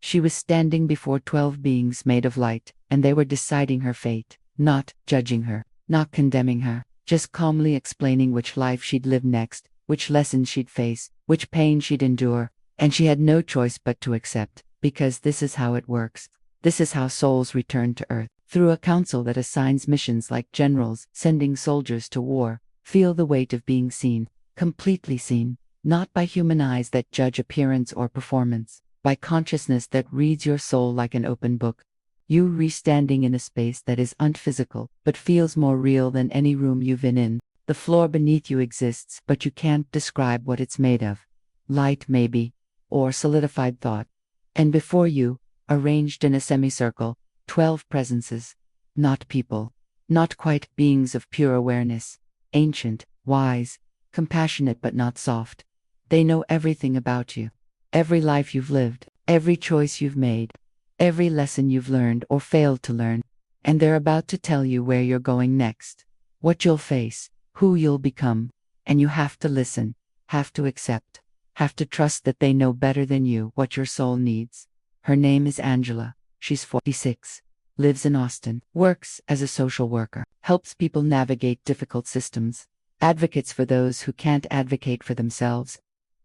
She was standing before 12 beings made of light, and they were deciding her fate, not judging her, not condemning her, just calmly explaining which life she'd live next, which lessons she'd face, which pain she'd endure, and she had no choice but to accept, because this is how it works. This is how souls return to Earth, through a council that assigns missions like generals sending soldiers to war. Feel the weight of being seen, completely seen, not by human eyes that judge appearance or performance, by consciousness that reads your soul like an open book. You re-standing in a space that is unphysical, but feels more real than any room you've been in. The floor beneath you exists, but you can't describe what it's made of. Light, maybe, or solidified thought. And before you, arranged in a semicircle, 12 presences. Not people. Not quite beings of pure awareness. Ancient, wise, compassionate but not soft. They know everything about you. Every life you've lived, every choice you've made, every lesson you've learned or failed to learn. And they're about to tell you where you're going next, what you'll face, who you'll become. And you have to listen, have to accept, have to trust that they know better than you what your soul needs. Her name is Angela. She's 46. Lives in Austin. Works as a social worker. Helps people navigate difficult systems. Advocates for those who can't advocate for themselves.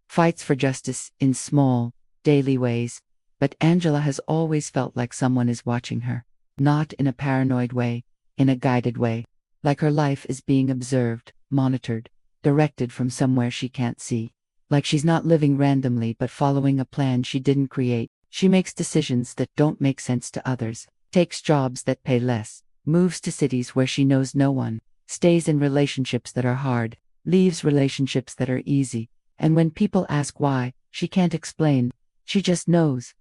Fights for justice in small, daily ways. But Angela has always felt like someone is watching her. Not in a paranoid way, in a guided way. Like her life is being observed, monitored, directed from somewhere she can't see. Like she's not living randomly but following a plan she didn't create. She makes decisions that don't make sense to others, takes jobs that pay less, moves to cities where she knows no one, stays in relationships that are hard, leaves relationships that are easy, and when people ask why, she can't explain. She just knows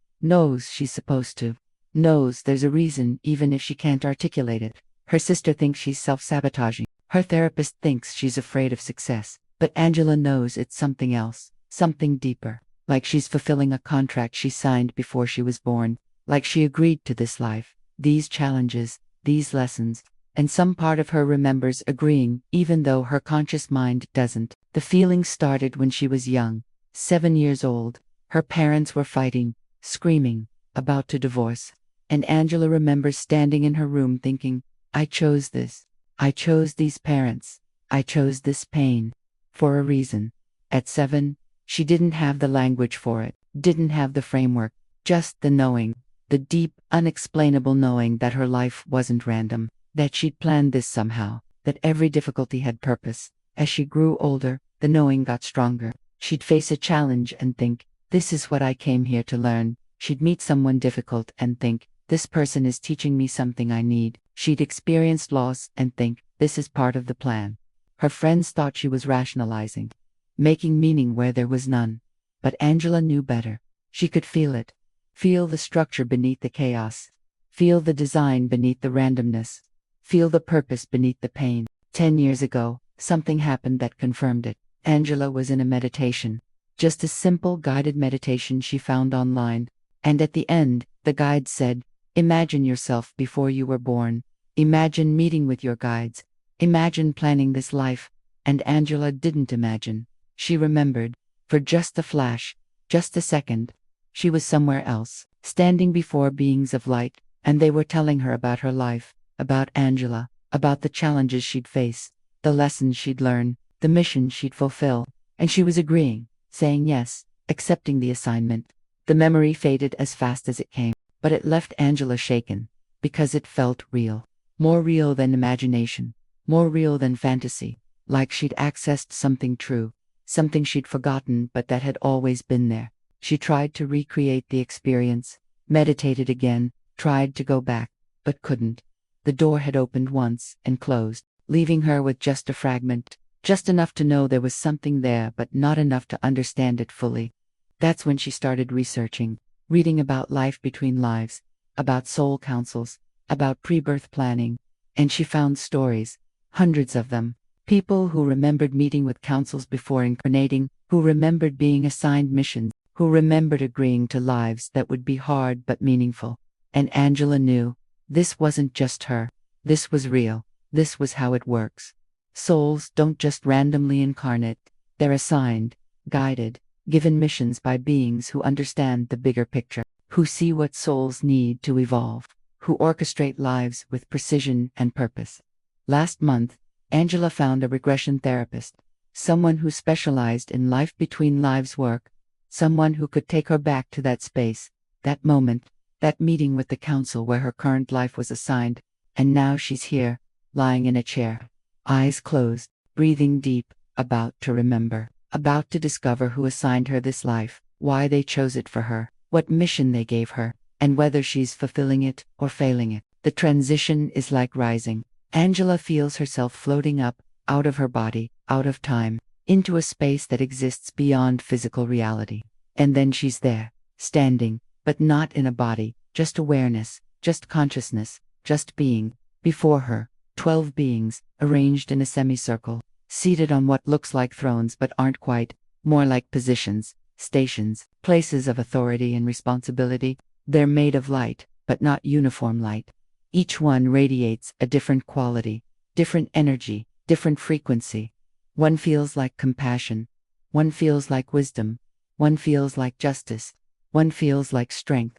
she's supposed to, knows there's a reason even if she can't articulate it. Her sister thinks she's self-sabotaging. Her therapist thinks she's afraid of success, but Angela knows it's something else, something deeper. Like she's fulfilling a contract she signed before she was born, like she agreed to this life, these challenges, these lessons, and some part of her remembers agreeing, even though her conscious mind doesn't. The feeling started when she was young, 7 years old. Her parents were fighting, screaming, about to divorce, and Angela remembers standing in her room thinking, I chose this. I chose these parents. I chose this pain. For a reason. At 7, she didn't have the language for it, didn't have the framework, just the knowing, the deep, unexplainable knowing that her life wasn't random, that she'd planned this somehow, that every difficulty had purpose. As she grew older, the knowing got stronger. She'd face a challenge and think, this is what I came here to learn. She'd meet someone difficult and think, this person is teaching me something I need. She'd experienced loss and think, this is part of the plan. Her friends thought she was rationalizing, making meaning where there was none. But Angela knew better. She could feel it. Feel the structure beneath the chaos. Feel the design beneath the randomness. Feel the purpose beneath the pain. 10 years ago, something happened that confirmed it. Angela was in a meditation. Just a simple guided meditation she found online. And at the end, the guide said, imagine yourself before you were born. Imagine meeting with your guides. Imagine planning this life. And Angela didn't imagine. She remembered, for just a flash, just a second, she was somewhere else, standing before beings of light, and they were telling her about her life, about Angela, about the challenges she'd face, the lessons she'd learn, the mission she'd fulfill, and she was agreeing, saying yes, accepting the assignment. The memory faded as fast as it came, but it left Angela shaken, because it felt real, more real than imagination, more real than fantasy, like she'd accessed something true. Something she'd forgotten but that had always been there. She tried to recreate the experience, meditated again, tried to go back, but couldn't. The door had opened once and closed, leaving her with just a fragment, just enough to know there was something there but not enough to understand it fully. That's when she started researching, reading about life between lives, about soul councils, about pre-birth planning, and she found stories, hundreds of them. People who remembered meeting with councils before incarnating, who remembered being assigned missions, who remembered agreeing to lives that would be hard but meaningful. And Angela knew, this wasn't just her. This was real. This was how it works. Souls don't just randomly incarnate. They're assigned, guided, given missions by beings who understand the bigger picture, who see what souls need to evolve, who orchestrate lives with precision and purpose. Last month, Angela found a regression therapist, someone who specialized in life between lives work, someone who could take her back to that space, that moment, that meeting with the council where her current life was assigned, and now she's here, lying in a chair, eyes closed, breathing deep, about to remember, about to discover who assigned her this life, why they chose it for her, what mission they gave her, and whether she's fulfilling it or failing it. The transition is like rising. Angela feels herself floating up, out of her body, out of time, into a space that exists beyond physical reality. And then she's there, standing, but not in a body, just awareness, just consciousness, just being. Before her, 12 beings, arranged in a semicircle, seated on what looks like thrones but aren't quite, more like positions, stations, places of authority and responsibility. They're made of light, but not uniform light. Each one radiates a different quality, different energy, different frequency. One feels like compassion. One feels like wisdom. One feels like justice. One feels like strength.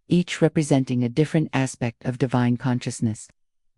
Each representing a different aspect of divine consciousness.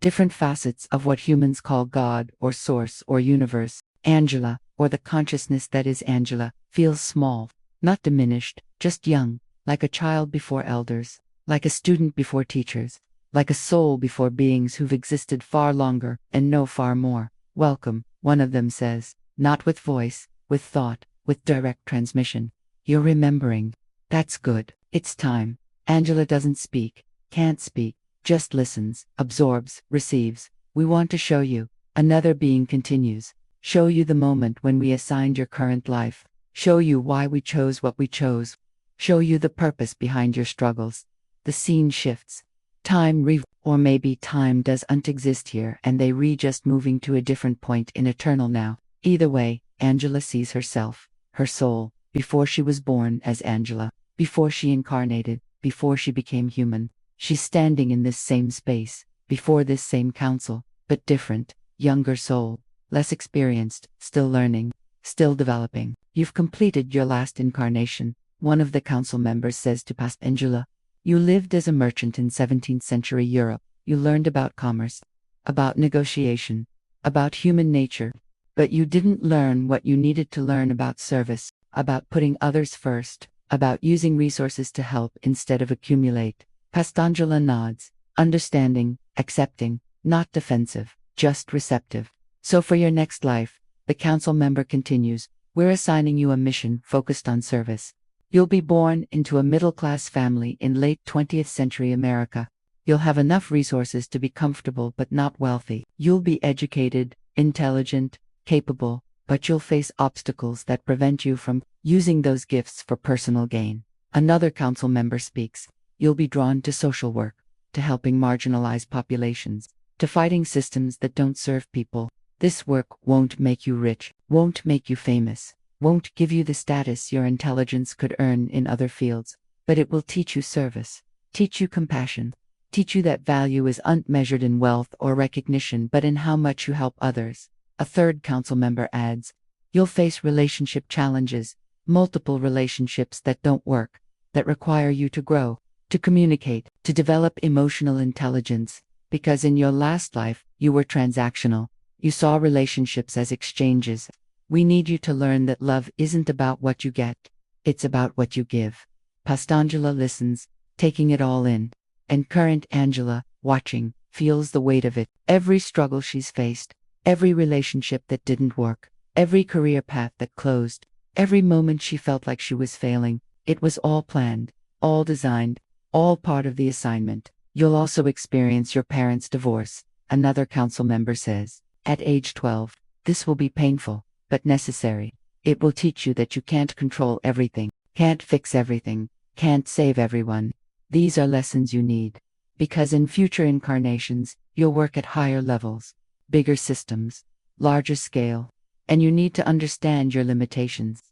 Different facets of what humans call God or Source or Universe. Angela, or the consciousness that is Angela, feels small, not diminished, just young, like a child before elders, like a student before teachers, like a soul before beings who've existed far longer and know far more. Welcome, one of them says, not with voice, with thought, with direct transmission. You're remembering. That's good. It's time. Angela doesn't speak, can't speak, just listens, absorbs, receives. We want to show you. Another being continues. Show you the moment when we assigned your current life. Show you why we chose what we chose. Show you the purpose behind your struggles. The scene shifts. Or maybe time doesn't exist here and they just moving to a different point in eternal now. Either way, Angela sees herself, her soul, before she was born as Angela, before she incarnated, before she became human. She's standing in this same space, before this same council, but different, younger soul, less experienced, still learning, still developing. You've completed your last incarnation, one of the council members says to past Angela. You lived as a merchant in 17th century Europe. You learned about commerce, about negotiation, about human nature. But you didn't learn what you needed to learn about service, about putting others first, about using resources to help instead of accumulate. Past Angela nods, understanding, accepting, not defensive, just receptive. So for your next life, the council member continues, we're assigning you a mission focused on service. You'll be born into a middle-class family in late 20th century America. You'll have enough resources to be comfortable but not wealthy. You'll be educated, intelligent, capable, but you'll face obstacles that prevent you from using those gifts for personal gain. Another council member speaks. You'll be drawn to social work, to helping marginalized populations, to fighting systems that don't serve people. This work won't make you rich, won't make you famous, won't give you the status your intelligence could earn in other fields, but it will teach you service, teach you compassion, teach you that value is unmeasured in wealth or recognition but in how much you help others. A third council member adds, you'll face relationship challenges, multiple relationships that don't work, that require you to grow, to communicate, to develop emotional intelligence, because in your last life, you were transactional. You saw relationships as exchanges. We need you to learn that love isn't about what you get, it's about what you give. Past Angela listens, taking it all in. And current Angela, watching, feels the weight of it. Every struggle she's faced, every relationship that didn't work, every career path that closed, every moment she felt like she was failing, it was all planned, all designed, all part of the assignment. You'll also experience your parents' divorce, another council member says. At age 12, this will be painful, but necessary. It will teach you that you can't control everything, can't fix everything, can't save everyone. These are lessons you need. Because in future incarnations, you'll work at higher levels, bigger systems, larger scale, and you need to understand your limitations.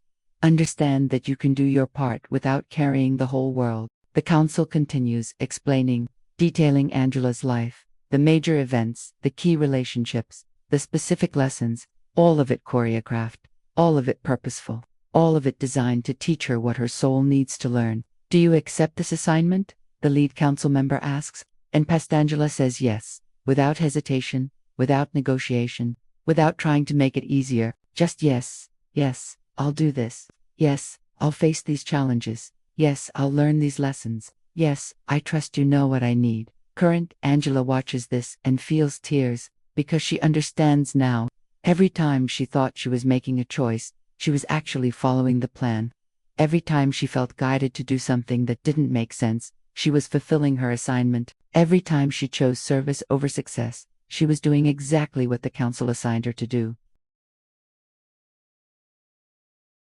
Understand that you can do your part without carrying the whole world. The council continues, explaining, detailing Angela's life, the major events, the key relationships, the specific lessons, all of it choreographed, all of it purposeful, all of it designed to teach her what her soul needs to learn. Do you accept this assignment? The lead council member asks, and Pastangela says yes, without hesitation, without negotiation, without trying to make it easier, just yes, yes, I'll do this. Yes, I'll face these challenges. Yes, I'll learn these lessons. Yes, I trust you know what I need. Current Angela watches this and feels tears, because she understands now. Every time she thought she was making a choice, she was actually following the plan. Every time she felt guided to do something that didn't make sense, she was fulfilling her assignment. Every time she chose service over success, she was doing exactly what the council assigned her to do.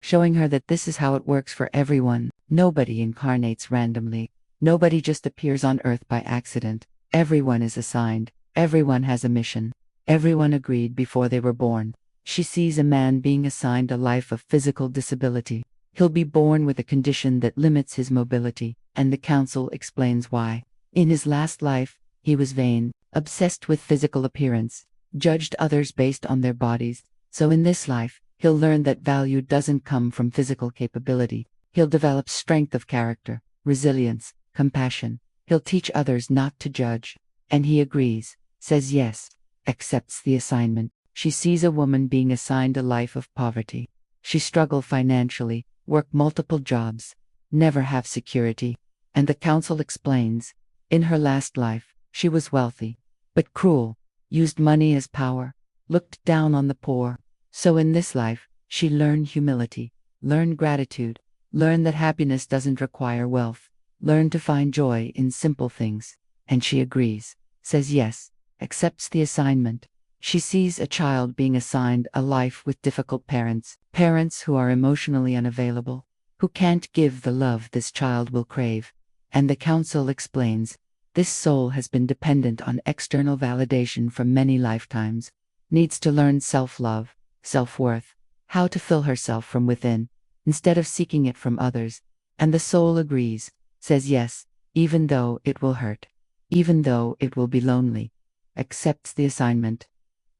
Showing her that this is how it works for everyone. Nobody incarnates randomly. Nobody just appears on Earth by accident. Everyone is assigned. Everyone has a mission. Everyone agreed before they were born. She sees a man being assigned a life of physical disability. He'll be born with a condition that limits his mobility, and the council explains why. In his last life, he was vain, obsessed with physical appearance, judged others based on their bodies. So in this life, he'll learn that value doesn't come from physical capability. He'll develop strength of character, resilience, compassion. He'll teach others not to judge. And he agrees, says yes, accepts the assignment. She sees a woman being assigned a life of poverty. She struggle financially, work multiple jobs, never have security. And the council explains, in her last life, she was wealthy, but cruel, used money as power, looked down on the poor. So in this life, she learned humility, learned gratitude, learned that happiness doesn't require wealth, learned to find joy in simple things. And she agrees, says yes, accepts the assignment. She sees a child being assigned a life with difficult parents, parents who are emotionally unavailable, who can't give the love this child will crave. And the council explains, this soul has been dependent on external validation for many lifetimes, needs to learn self-love, self-worth, how to fill herself from within, instead of seeking it from others. And the soul agrees, says yes, even though it will hurt, even though it will be lonely, accepts the assignment.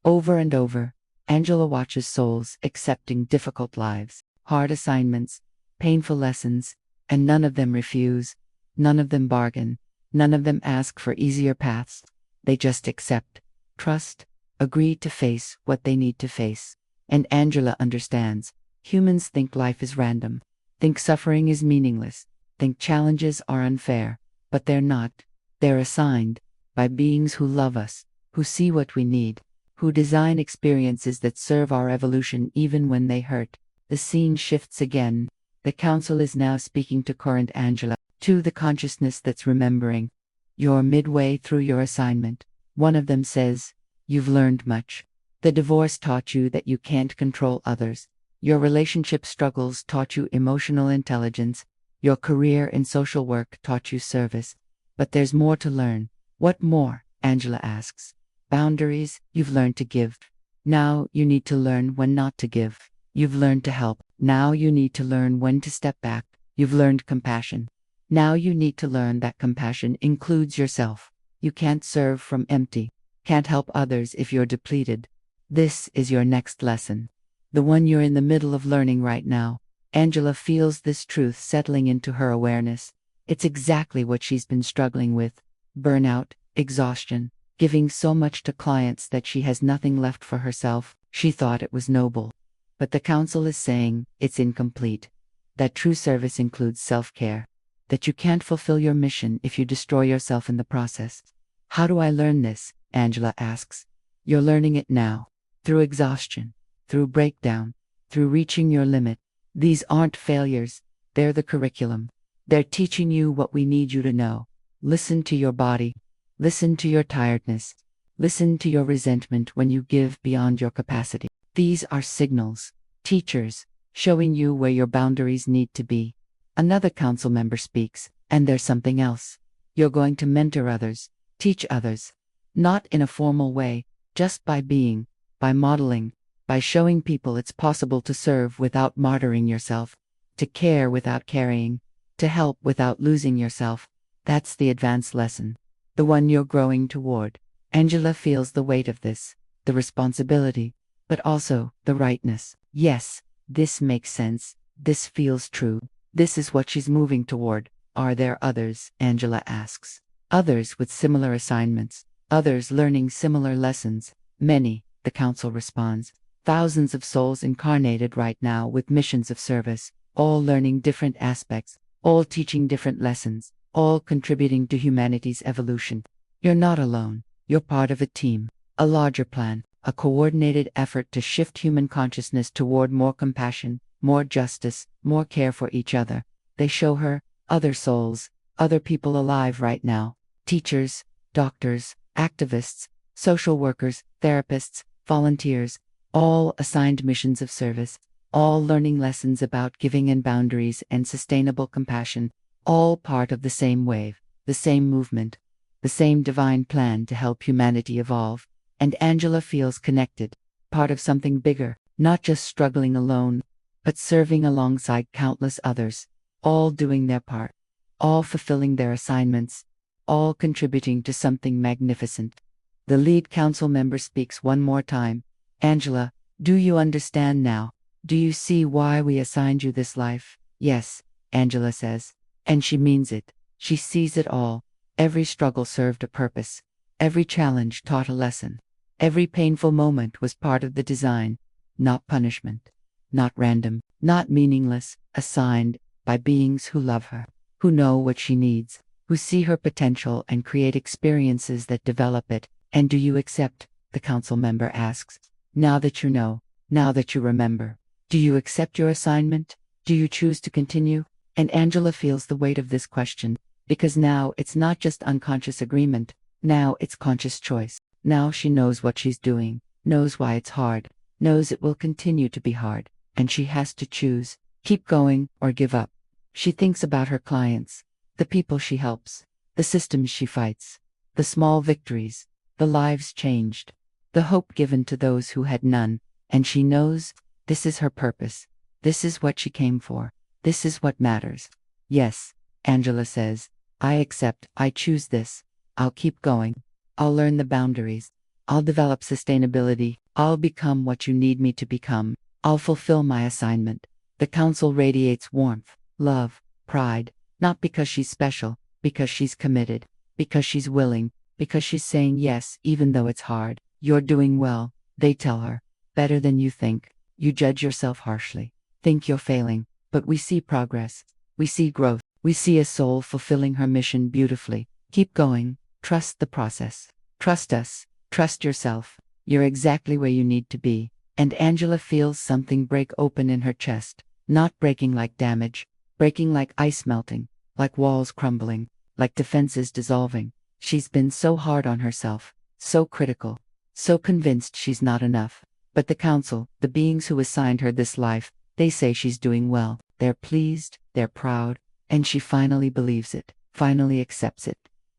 Over and over, Angela watches souls accepting difficult lives, hard assignments, painful lessons, and none of them refuse, none of them bargain, none of them ask for easier paths. They just accept, trust, agree to face what they need to face. And Angela understands. Humans think life is random, think suffering is meaningless, think challenges are unfair, but they're not. They're assigned by beings who love us, who see what we need, who design experiences that serve our evolution even when they hurt. The scene shifts again. The council is now speaking to current Angela, to the consciousness that's remembering. You're midway through your assignment. One of them says, you've learned much. The divorce taught you that you can't control others. Your relationship struggles taught you emotional intelligence. Your career in social work taught you service. But there's more to learn. What more? Angela asks. Boundaries. You've learned to give. Now you need to learn when not to give. You've learned to help. Now you need to learn when to step back. You've learned compassion. Now you need to learn that compassion includes yourself. You can't serve from empty. Can't help others if you're depleted. This is your next lesson. The one you're in the middle of learning right now. Angela feels this truth settling into her awareness. It's exactly what she's been struggling with. Burnout, exhaustion, giving so much to clients that she has nothing left for herself. She thought it was noble. But the council is saying it's incomplete. That true service includes self-care. That you can't fulfill your mission if you destroy yourself in the process. How do I learn this? Angela asks. You're learning it now. Through exhaustion, through breakdown, through reaching your limit. These aren't failures. They're the curriculum. They're teaching you what we need you to know. Listen to your body. Listen to your tiredness. Listen to your resentment when you give beyond your capacity. These are signals, teachers, showing you where your boundaries need to be. Another council member speaks, and there's something else. You're going to mentor others, teach others. Not in a formal way, just by being, by modeling, by showing people it's possible to serve without martyring yourself, to care without carrying, to help without losing yourself. That's the advanced lesson, the one you're growing toward. Angela feels the weight of this, the responsibility, but also the rightness. Yes, this makes sense. This feels true. This is what she's moving toward. Are there others? Angela asks. Others with similar assignments. Others learning similar lessons. Many, the council responds. Thousands of souls incarnated right now with missions of service, all learning different aspects, all teaching different lessons, all contributing to humanity's evolution. You're not alone. You're part of a team, a larger plan, a coordinated effort to shift human consciousness toward more compassion, more justice, more care for each other. They show her other souls, other people alive right now. Teachers, doctors, activists, social workers, therapists, volunteers, all assigned missions of service, all learning lessons about giving and boundaries and sustainable compassion, all part of the same wave, the same movement, the same divine plan to help humanity evolve. And Angela feels connected, part of something bigger, not just struggling alone, but serving alongside countless others, all doing their part, all fulfilling their assignments, all contributing to something magnificent. The lead council member speaks one more time. Angela, do you understand now? Do you see why we assigned you this life? Yes, Angela says. And she means it. She sees it all. Every struggle served a purpose. Every challenge taught a lesson. Every painful moment was part of the design, not punishment, not random, not meaningless, assigned by beings who love her, who know what she needs, who see her potential and create experiences that develop it. And do you accept? The council member asks. Now that you know, now that you remember, do you accept your assignment? Do you choose to continue? And Angela feels the weight of this question, because now it's not just unconscious agreement, now it's conscious choice. Now she knows what she's doing, knows why it's hard, knows it will continue to be hard, and she has to choose, keep going or give up. She thinks about her clients, the people she helps, the systems she fights, the small victories, the lives changed, the hope given to those who had none, and she knows this is her purpose. This is what she came for. This is what matters. Yes, Angela says, I accept, I choose this. I'll keep going. I'll learn the boundaries. I'll develop sustainability. I'll become what you need me to become. I'll fulfill my assignment. The council radiates warmth, love, pride, not because she's special, because she's committed, because she's willing, because she's saying yes even though it's hard. You're doing well, they tell her. Better than you think. You judge yourself harshly. Think you're failing. But we see progress. We see growth. We see a soul fulfilling her mission beautifully. Keep going. Trust the process. Trust us. Trust yourself. You're exactly where you need to be. And Angela feels something break open in her chest. Not breaking like damage. Breaking like ice melting. Like walls crumbling. Like defenses dissolving. She's been so hard on herself. So critical. So convinced she's not enough. But the council, the beings who assigned her this life, they say she's doing well. They're pleased, they're proud, and she finally believes it, finally accepts it,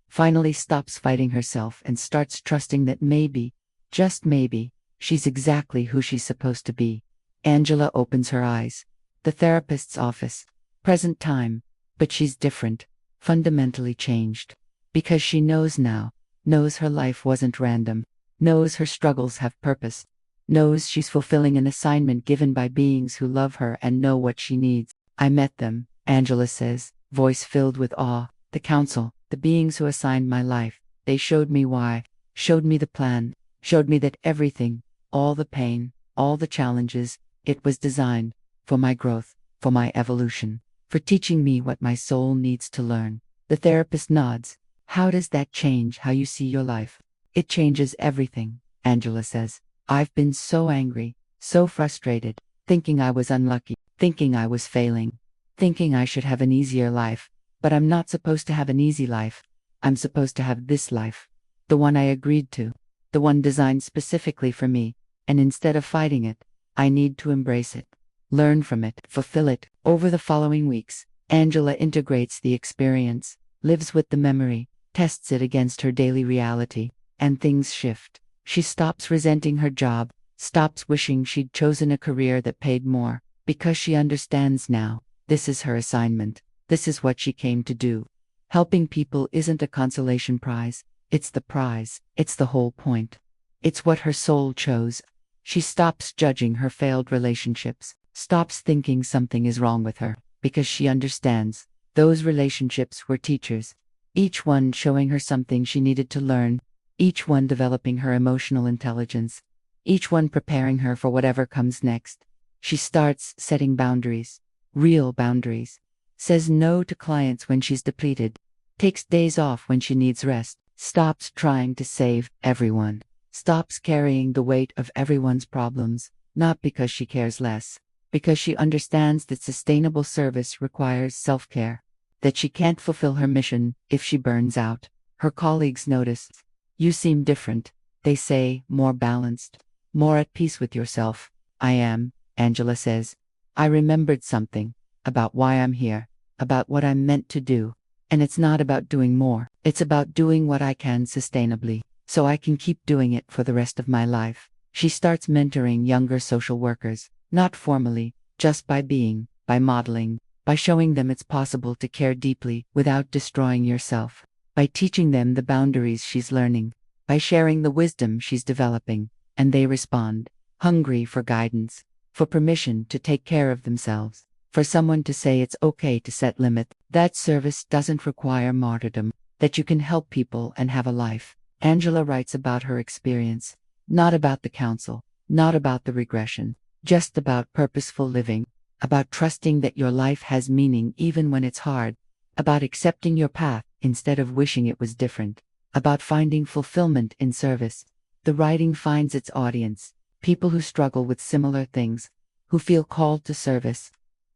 finally stops fighting herself and starts trusting that maybe, just maybe, she's exactly who she's supposed to be. Angela opens her eyes. The therapist's office. Present time. But she's different, fundamentally changed. Because she knows now, knows her life wasn't random, knows her struggles have purpose, knows she's fulfilling an assignment given by beings who love her and know what she needs. I met them, Angela says, voice filled with awe. The council, the beings who assigned my life, they showed me why, showed me the plan, showed me that everything, all the pain, all the challenges, it was designed for my growth, for my evolution, for teaching me what my soul needs to learn. The therapist nods. How does that change how you see your life? It changes everything, Angela says. I've been so angry, so frustrated, thinking I was unlucky, thinking I was failing, thinking I should have an easier life. But I'm not supposed to have an easy life. I'm supposed to have this life. The one I agreed to. The one designed specifically for me. And instead of fighting it, I need to embrace it. Learn from it, fulfill it. Over the following weeks, Angela integrates the experience, lives with the memory, tests it against her daily reality, and things shift. She stops resenting her job, stops wishing she'd chosen a career that paid more, because she understands now, this is her assignment, this is what she came to do. Helping people isn't a consolation prize, it's the prize, it's the whole point. It's what her soul chose. She stops judging her failed relationships, stops thinking something is wrong with her, because she understands, Those relationships were teachers, each one showing her something she needed to learn, each one developing her emotional intelligence, each one preparing her for whatever comes next. She starts setting boundaries, real boundaries, says no to clients when she's depleted, takes days off when she needs rest, stops trying to save everyone, stops carrying the weight of everyone's problems, not because she cares less, because she understands that sustainable service requires self-care, that she can't fulfill her mission if she burns out. Her colleagues notice. You seem different, they say, more balanced, more at peace with yourself. I am, Angela says. I remembered something about why I'm here, about what I'm meant to do. And it's not about doing more, it's about doing what I can sustainably, so I can keep doing it for the rest of my life. She starts mentoring younger social workers, not formally, just by being, by modeling, by showing them it's possible to care deeply without destroying yourself, by teaching them the boundaries she's learning, by sharing the wisdom she's developing, and they respond, hungry for guidance, for permission to take care of themselves, for someone to say it's okay to set limits. That service doesn't require martyrdom, that you can help people and have a life. Angela writes about her experience, not about the counsel, not about the regression, just about purposeful living, about trusting that your life has meaning even when it's hard, about accepting your path instead of wishing it was different, about finding fulfillment in service. The writing finds its audience, people who struggle with similar things, who feel called to service,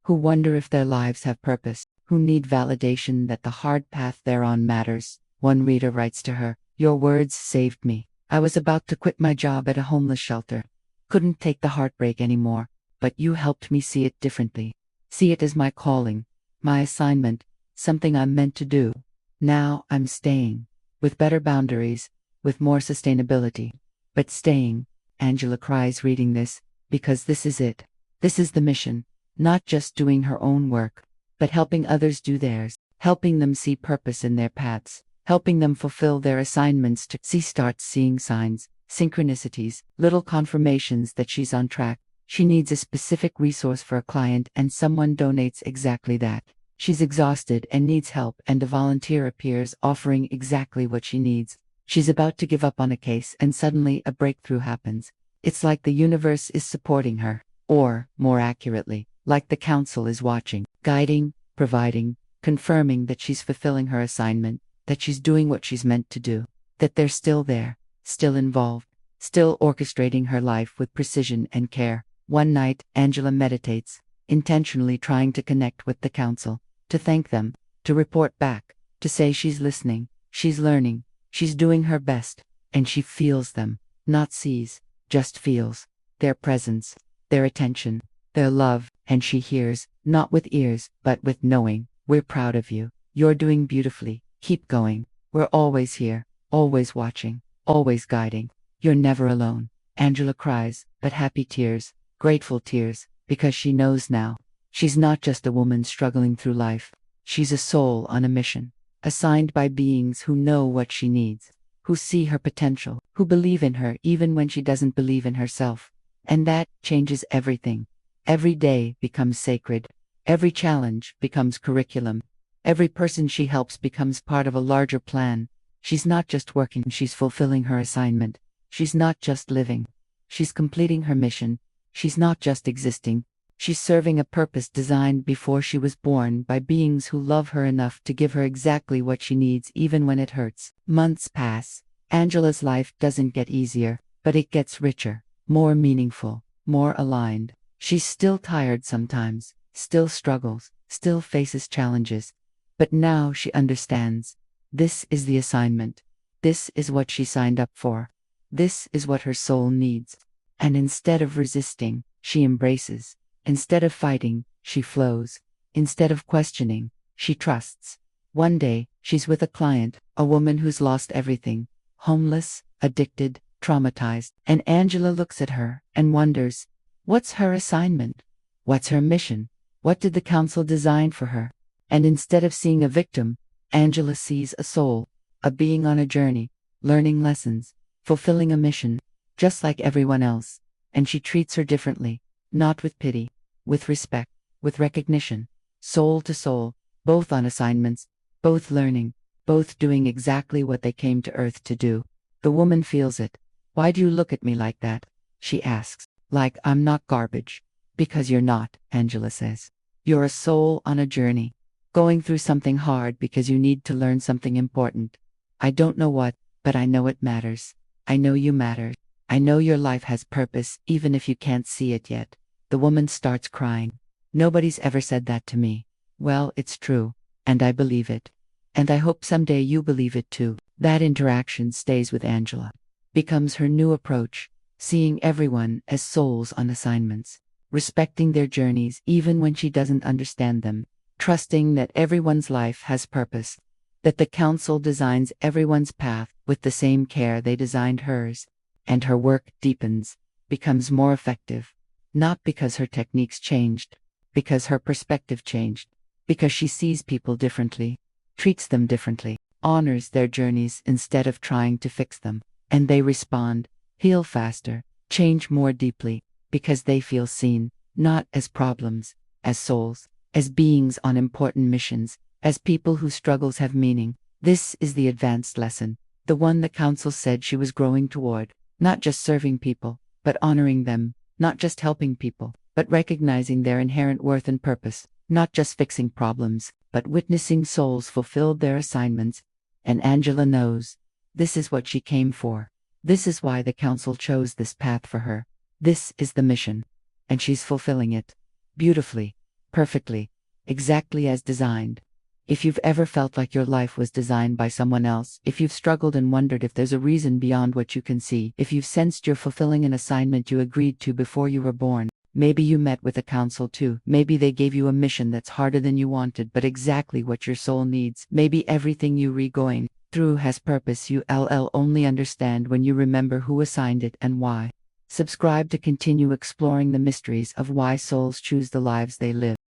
who wonder if their lives have purpose, who need validation that the hard path they're on matters. One reader writes to her, "Your words saved me. I was about to quit my job at a homeless shelter. Couldn't take the heartbreak anymore, but you helped me see it differently. See it as my calling, my assignment, something I'm meant to do. Now I'm staying, with better boundaries, with more sustainability. But staying," Angela cries reading this, "because this is it. This is the mission. Not just doing her own work, but helping others do theirs, helping them see purpose in their paths, helping them fulfill their assignments to see." Starts seeing signs, synchronicities, little confirmations that she's on track. She needs a specific resource for a client and someone donates exactly that. She's exhausted and needs help and a volunteer appears offering exactly what she needs. She's about to give up on a case and suddenly a breakthrough happens. It's like the universe is supporting her, or, more accurately, like the council is watching, guiding, providing, confirming that she's fulfilling her assignment, that she's doing what she's meant to do, that they're still there, still involved, still orchestrating her life with precision and care. One night, Angela meditates, intentionally trying to connect with the council, to thank them, to report back, to say she's listening, she's learning, she's doing her best, and she feels them, not sees, just feels, their presence, their attention, their love, and she hears, not with ears, but with knowing, "We're proud of you, you're doing beautifully, keep going, we're always here, always watching, always guiding, you're never alone." Angela cries, but happy tears, grateful tears, because she knows now. She's not just a woman struggling through life. She's a soul on a mission, assigned by beings who know what she needs, who see her potential, who believe in her even when she doesn't believe in herself. And that changes everything. Every day becomes sacred. Every challenge becomes curriculum. Every person she helps becomes part of a larger plan. She's not just working, she's fulfilling her assignment. She's not just living. She's completing her mission. She's not just existing. She's serving a purpose designed before she was born by beings who love her enough to give her exactly what she needs even when it hurts. Months pass. Angela's life doesn't get easier, but it gets richer, more meaningful, more aligned. She's still tired sometimes, still struggles, still faces challenges. But now she understands. This is the assignment. This is what she signed up for. This is what her soul needs. And instead of resisting, she embraces. Instead of fighting, she flows. Instead of questioning, she trusts. One day, she's with a client, a woman who's lost everything, homeless, addicted, traumatized, and Angela looks at her and wonders, what's her assignment? What's her mission? What did the council design for her? And instead of seeing a victim, Angela sees a soul, a being on a journey, learning lessons, fulfilling a mission, just like everyone else. And she treats her differently, not with pity, with respect, with recognition, soul to soul, both on assignments, both learning, both doing exactly what they came to Earth to do. The woman feels it. Why do you look at me like that? She asks. Like I'm not garbage. Because you're not, Angela says. You're a soul on a journey, going through something hard because you need to learn something important. I don't know what, but I know it matters. I know you matter. I know your life has purpose, even if you can't see it yet. The woman starts crying. Nobody's ever said that to me. Well, it's true, and I believe it. And I hope someday you believe it too. That interaction stays with Angela. Becomes her new approach, seeing everyone as souls on assignments, respecting their journeys even when she doesn't understand them, trusting that everyone's life has purpose, that the council designs everyone's path with the same care they designed hers, and her work deepens, becomes more effective, not because her techniques changed, because her perspective changed, because she sees people differently, treats them differently, honors their journeys instead of trying to fix them, and they respond, heal faster, change more deeply, because they feel seen, not as problems, as souls, as beings on important missions, as people whose struggles have meaning. This is the advanced lesson, the one the council said she was growing toward, not just serving people, but honoring them, not just helping people, but recognizing their inherent worth and purpose, not just fixing problems, but witnessing souls fulfill their assignments. And Angela knows. This is what she came for. This is why the council chose this path for her. This is the mission. And she's fulfilling it. Beautifully. Perfectly. Exactly as designed. If you've ever felt like your life was designed by someone else, if you've struggled and wondered if there's a reason beyond what you can see, if you've sensed you're fulfilling an assignment you agreed to before you were born, maybe you met with a council too. Maybe they gave you a mission that's harder than you wanted, but exactly what your soul needs. Maybe everything you're going through has purpose you'll only understand when you remember who assigned it and why. Subscribe to continue exploring the mysteries of why souls choose the lives they live.